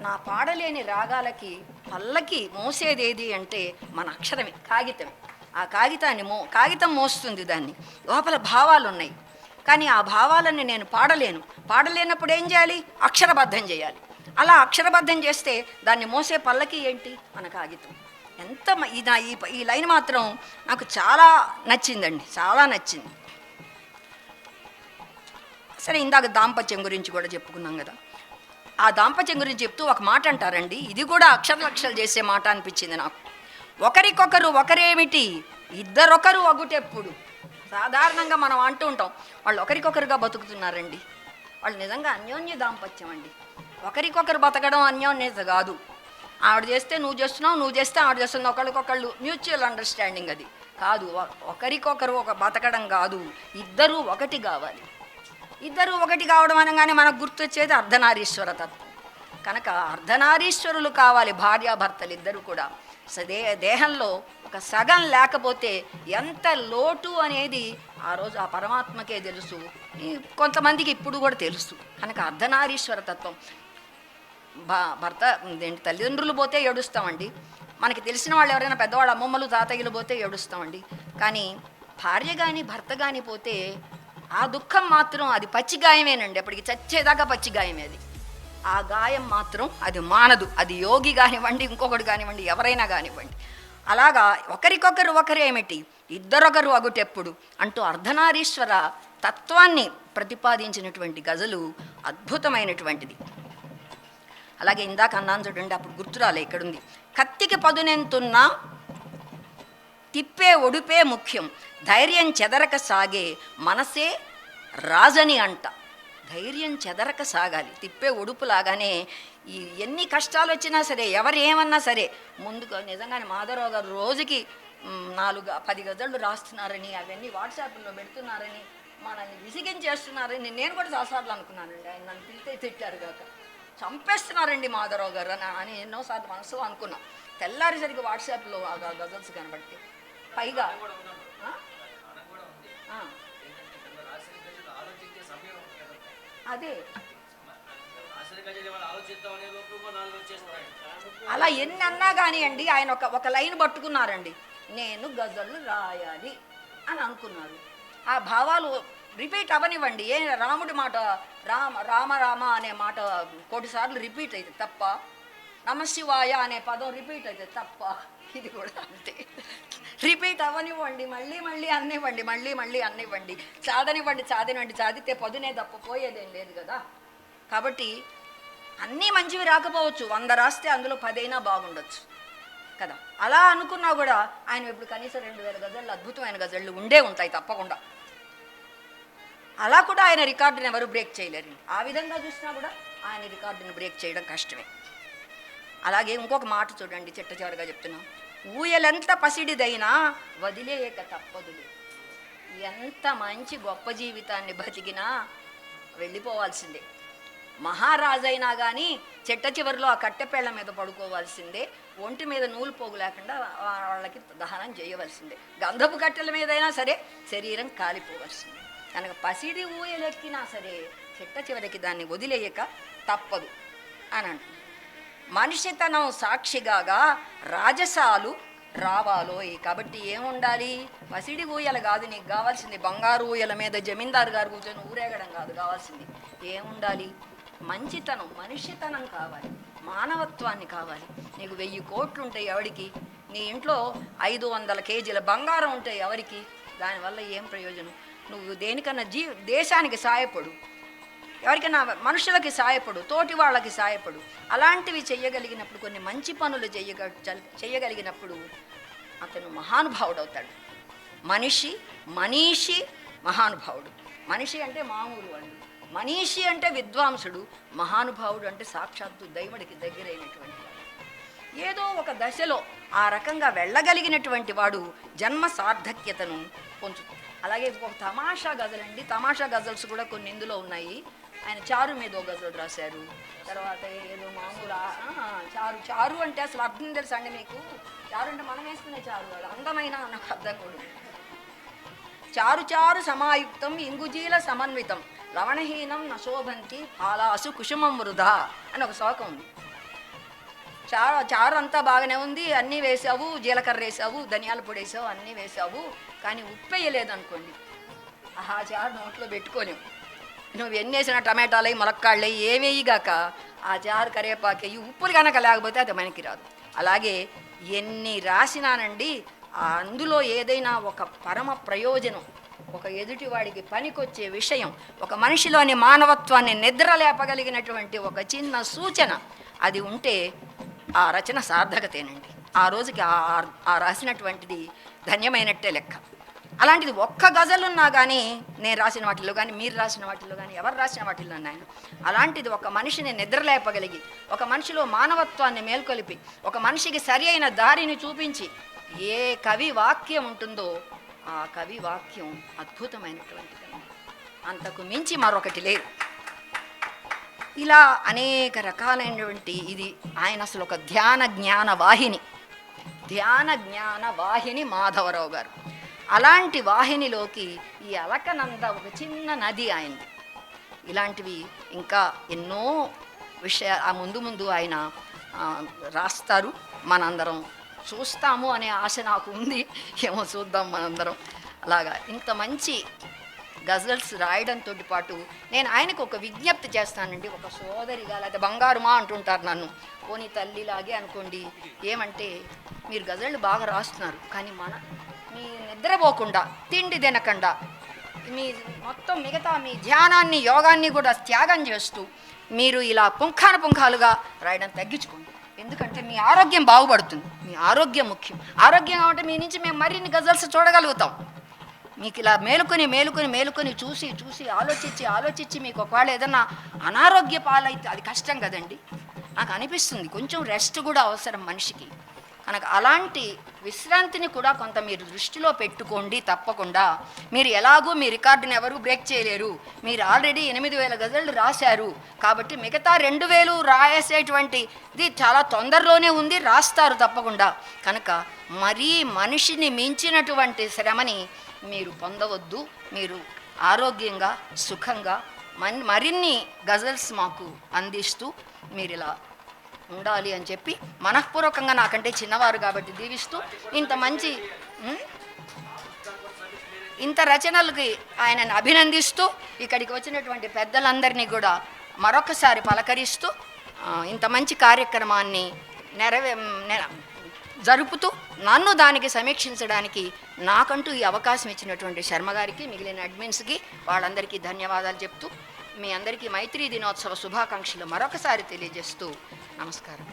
నా పాడలేని రాగాలకి పల్లకి మోసేదేది అంటే మన అక్షరమే, కాగితమే. ఆ కాగితం మోస్తుంది దాన్ని, లోపల భావాలు ఉన్నాయి. కానీ ఆ భావాలని నేను పాడలేనప్పుడు ఏం చేయాలి? అక్షరబద్ధం చేయాలి. అలా అక్షరబద్ధం చేస్తే దాన్ని మోసే పల్లకి ఏంటి? మన కాగితం. ఈ లైన్ మాత్రం నాకు చాలా నచ్చిందండి, చాలా నచ్చింది. సరే, ఇందాక దాంపత్యం గురించి కూడా చెప్పుకున్నాం కదా. ఆ దాంపత్యం గురించి చెప్తూ ఒక మాట అంటారండి, ఇది కూడా అక్షరలక్షలు చేసే మాట అనిపించింది నాకు. ఒకరికొకరు ఒకరేమిటి, ఇద్దరొకరు ఒకటెప్పుడు. సాధారణంగా మనం అంటూ ఉంటాం, వాళ్ళు ఒకరికొకరుగా బతుకుతున్నారండి. వాళ్ళు నిజంగా అన్యోన్య దాంపత్యం అండి. ఒకరికొకరు బతకడం అన్యోన్యత కాదు. ఆవిడ చేస్తే నువ్వు చేస్తున్నావు, నువ్వు చేస్తే ఆవిడ చేస్తున్నావు, ఒకరికొకళ్ళు మ్యూచువల్ అండర్స్టాండింగ్ అది కాదు. ఒకరికొకరు బతకడం కాదు, ఇద్దరూ ఒకటి కావాలి. ఇద్దరూ ఒకటి కావడం అనగానే మనకు గుర్తొచ్చేది అర్ధనారీశ్వర తత్వం. కనుక అర్ధనారీశ్వరులు కావాలి భార్యాభర్తలు ఇద్దరు కూడా. దేహంలో ఒక సగం లేకపోతే ఎంత లోటు అనేది ఆ రోజు ఆ పరమాత్మకే తెలుసు, కొంతమందికి ఇప్పుడు కూడా తెలుసు. కనుక అర్ధనారీశ్వర తత్వం. భర్త తల్లిదండ్రులు పోతే ఏడుస్తామండి, మనకి తెలిసిన వాళ్ళు ఎవరైనా పెద్దవాళ్ళు అమ్మమ్మలు తాతయ్యలు పోతే ఏడుస్తామండి. కానీ భార్య కానీ భర్త కానీ పోతే ఆ దుఃఖం మాత్రం అది పచ్చి గాయమేనండి, అప్పటికి చచ్చేదాకా పచ్చి గాయమే అది. ఆ గాయం మాత్రం అది మానదు. అది యోగి కానివ్వండి, ఇంకొకటి కానివ్వండి, ఎవరైనా కానివ్వండి. అలాగా ఒకరికొకరు ఒకరేమిటి, ఇద్దరొకరు అగుటెప్పుడు అంటూ అర్ధనారీశ్వర తత్వాన్ని ప్రతిపాదించినటువంటి గజలు అద్భుతమైనటువంటిది. అలాగే ఇందాక అన్నాను చూడండి, అప్పుడు గుర్తురాలే, ఇక్కడుంది. కత్తికి పదునెంతున్నా తిప్పే ఒడుపే ముఖ్యం, ధైర్యం చెదరక సాగే మనసే రాజని అంట. ధైర్యం చెదరక సాగాలి. తిప్పే ఒడుపులాగానే ఎన్ని కష్టాలు వచ్చినా సరే, ఎవరు ఏమన్నా సరే ముందుగా. నిజంగానే మాధవరావు గారు రోజుకి 4-10 గజళ్ళు రాస్తున్నారని, అవన్నీ వాట్సాప్లో పెడుతున్నారని, మనల్ని విసిగించేస్తున్నారని నేను కూడా చాలాసార్లు అనుకున్నానండి. ఆయన నన్ను పిలితే తిట్టారు కాక, చంపేస్తున్నారండి మాధవరావు గారు అని ఎన్నోసార్లు మనసు అనుకున్నాం. తెల్లారిసరికి వాట్సాప్లో ఆ గజల్స్ కనబడితే, పైగా అదే అలా ఎన్ని అన్నా కానివ్వండి, ఆయన ఒక లైన్ పట్టుకున్నారండి, నేను గజళ్ళు రాయాలి అని అనుకున్నారు. ఆ భావాలు రిపీట్ అవనివ్వండి. రాముడి మాట రామ రామ రామ అనే మాట 1,000 సార్లు రిపీట్ అయితే తప్ప నమశివాయ అనే పదం రిపీట్ అయితే తప్ప, ఇది కూడా అంతే. రిపీట్ అవ్వనివ్వండి, మళ్ళీ మళ్ళీ అన్నివ్వండి, మళ్ళీ మళ్ళీ అన్నివ్వండి, చాదనివ్వండి, చాదితే పదునే తప్ప పోయేదేం లేదు కదా. కాబట్టి అన్నీ మంచివి రాకపోవచ్చు, 100 రాస్తే అందులో 10 అయినా బాగుండొచ్చు కదా. అలా అనుకున్నా కూడా ఆయన ఇప్పుడు కనీసం 2000 గజళ్ళు అద్భుతమైన గజళ్ళు ఉండే ఉంటాయి తప్పకుండా. అలా కూడా ఆయన రికార్డుని ఎవరు బ్రేక్ చేయలేరు. ఆ విధంగా చూసినా కూడా ఆయన రికార్డుని బ్రేక్ చేయడం కష్టమే. అలాగే ఇంకొక మాట చూడండి, చిట్ట చివరిగా చెప్తున్నాం, ఊయలెంత పసిడిదైనా వదిలేయక తప్పదులే. ఎంత మంచి గొప్ప జీవితాన్ని బతికినా వెళ్ళిపోవాల్సిందే. మహారాజైనా కానీ చెట్ట చివరిలో ఆ కట్టెపేళ్ల మీద పడుకోవాల్సిందే, ఒంటి మీద నూలు పోగు లేకుండా వాళ్ళకి దహనం చేయవలసిందే. గంధపు కట్టెల మీదైనా సరే శరీరం కాలిపోవలసిందే. కనుక పసిడి ఊయలెక్కినా సరే చెట్ట చివరికి దాన్ని వదిలేయక తప్పదు అని అంటుంది. మనిషితనం సాక్షిగాగా రాజసాలు రావాలోయ్. కాబట్టి ఏముండాలి? పసిడి ఊయల కాదు నీకు కావాల్సింది, బంగారు ఊయల మీద జమీందారు గారు కూర్చొని ఊరేగడం కాదు కావాల్సింది. ఏముండాలి? మంచితనం, మనిషితనం కావాలి, మానవత్వాన్ని కావాలి. నీకు 1000 కోట్లు ఉంటాయి ఎవరికి? నీ ఇంట్లో 500 కేజీల బంగారం ఉంటాయి ఎవరికి? దానివల్ల ఏం ప్రయోజనం? నువ్వు దేనికన్నా దేశానికి సాయపడు, ఎవరికైనా మనుషులకి సాయపడు, తోటి వాళ్ళకి సాయపడు. అలాంటివి చెయ్యగలిగినప్పుడు, కొన్ని మంచి పనులు చెయ్యగలిగినప్పుడు అతను మహానుభావుడు అవుతాడు. మనీషి మహానుభావుడు. మనిషి అంటే మామూలు వాడు, మనీషి అంటే విద్వాంసుడు, మహానుభావుడు అంటే సాక్షాత్తు దైవుడికి దగ్గరైనటువంటి వాడు. ఏదో ఒక దశలో ఆ రకంగా వెళ్ళగలిగినటువంటి వాడు జన్మ సార్థక్యతను పొందుతాడు. అలాగే ఒక తమాషా గజలండి, తమాషా గజల్స్ కూడా కొన్ని ఇందులో ఉన్నాయి. ఆయన చారు మీద ఒక గజలు రాశారు. తర్వాత ఏదో మామూలు చారు అంటే అసలు అర్థం తెలుసా అండి మీకు? చారు అంటే మనం వేసుకునే చారు కాదు, అందమైన అన్న అర్థం కూడా. చారు సమాయుక్తం ఇంగుజీల సమన్వితం లవణహీనం నశోభంతి పాలాసు కుసుమం వృధా అని ఒక శ్లోకం ఉంది. చారు అంతా బాగానే ఉంది, అన్నీ వేసావు, జీలకర్ర వేసావు, ధనియాల పొడి వేసావు, అన్నీ వేసావు, కానీ ఉప్పు వేయలేదు అనుకోండి, ఆ చారు నోట్లో పెట్టుకోలేము. నువ్వు ఎన్ని వేసిన టమాటాలు ములక్కాళ్ళు ఏవేయిగాక ఆ చారు కరివేపాకేయి ఉప్పులు కనుక లేకపోతే అది మనకి రాదు. అలాగే ఎన్ని రాసినానండి, అందులో ఏదైనా ఒక పరమ ప్రయోజనం, ఒక ఎదుటివాడికి పనికొచ్చే విషయం, ఒక మనిషిలోని మానవత్వాన్ని నిద్రలేపగలిగినటువంటి ఒక చిన్న సూచన అది ఉంటే ఆ రచన సార్థకతేనండి. ఆ రోజుకి ఆ రాసినటువంటిది ధన్యమైనట్టే లెక్క. అలాంటిది ఒక్క గజలున్నా కానీ, నేను రాసిన వాటిల్లో కానీ, మీరు రాసిన వాటిల్లో కానీ, ఎవరు రాసిన వాటిల్లో ఆయన అలాంటిది ఒక మనిషిని నిద్రలేపగలిగి, ఒక మనిషిలో మానవత్వాన్ని మేల్కొలిపి, ఒక మనిషికి సరి అయిన దారిని చూపించి ఏ కవి వాక్యం ఉంటుందో ఆ కవి వాక్యం అద్భుతమైనటువంటిది, అంతకు మించి మరొకటి లేదు. ఇలా అనేక రకాలైనటువంటి ఇది ఆయన అసలు ఒక ధ్యాన జ్ఞాన వాహిని మాధవరావు గారు. అలాంటి వాహినిలోకి ఈ అలకనంద ఒక చిన్న నది ఆయనది. ఇలాంటివి ఇంకా ఎన్నో విషయాలు ముందు ఆయన రాస్తారు, మనందరం చూస్తాము అనే ఆశ నాకు ఉంది. ఏమో చూద్దాం మనందరం. అలాగా ఇంత మంచి గజల్స్ రాయడంతో పాటు నేను ఆయనకు ఒక విజ్ఞప్తి చేస్తానండి. ఒక సోదరిగా, లేకపోతే బంగారుమా అంటుంటారు నన్ను, పోనీ తల్లిలాగే అనుకోండి. ఏమంటే మీరు గజళ్ళు బాగా రాస్తున్నారు, కానీ మీ నిద్రపోకుండా, తిండి తినకుండా, మీ మొత్తం మిగతా మీ ధ్యానాన్ని, యోగాన్ని కూడా త్యాగం చేస్తూ మీరు ఇలా పుంఖాలుగా రాయడం తగ్గించుకోండి. ఎందుకంటే మీ ఆరోగ్యం బాగుపడుతుంది. మీ ఆరోగ్యం ముఖ్యం. ఆరోగ్యం కాబట్టి మీ నుంచి మేము మరిన్ని గజల్స్ చూడగలుగుతాం. మీకు ఇలా మేలుకొని చూసి ఆలోచించి మీకు ఒకవేళ ఏదన్నా అనారోగ్య పాలైతే అది కష్టం కదండి. నాకు అనిపిస్తుంది కొంచెం రెస్ట్ కూడా అవసరం మనిషికి. కనుక అలాంటి విశ్రాంతిని కూడా కొంత మీరు దృష్టిలో పెట్టుకోండి. తప్పకుండా మీరు ఎలాగూ మీ రికార్డుని ఎవరు బ్రేక్ చేయలేరు. మీరు ఆల్రెడీ 8000 గజళ్ళు రాశారు కాబట్టి మిగతా 2000 రాసేటువంటిది చాలా తొందరలోనే ఉంది, రాస్తారు తప్పకుండా. కనుక మరీ మనిషిని మించినటువంటి శ్రమని మీరు పొందవద్దు. మీరు ఆరోగ్యంగా, సుఖంగా మరిన్ని గజల్స్ మాకు అందిస్తూ మీరు ఇలా ఉండాలి అని చెప్పి మనఃపూర్వకంగా, నాకంటే చిన్నవారు కాబట్టి దీవిస్తూ, ఇంత రచనలకి ఆయనను అభినందిస్తూ, ఇక్కడికి వచ్చినటువంటి పెద్దలందరినీ కూడా మరొకసారి పలకరిస్తూ ఇంత మంచి కార్యక్రమాన్ని జరుపుతూ నన్ను దానికి సమీక్షించడానికి నాకంటూ ఈ అవకాశం ఇచ్చినటువంటి శర్మ గారికి, మిగిలిన అడ్మిన్స్కి వాళ్ళందరికీ ధన్యవాదాలు చెప్తూ మీ అందరికీ మైత్రీ దినోత్సవ శుభాకాంక్షలు మరొకసారి తెలియజేస్తూ నమస్కారం.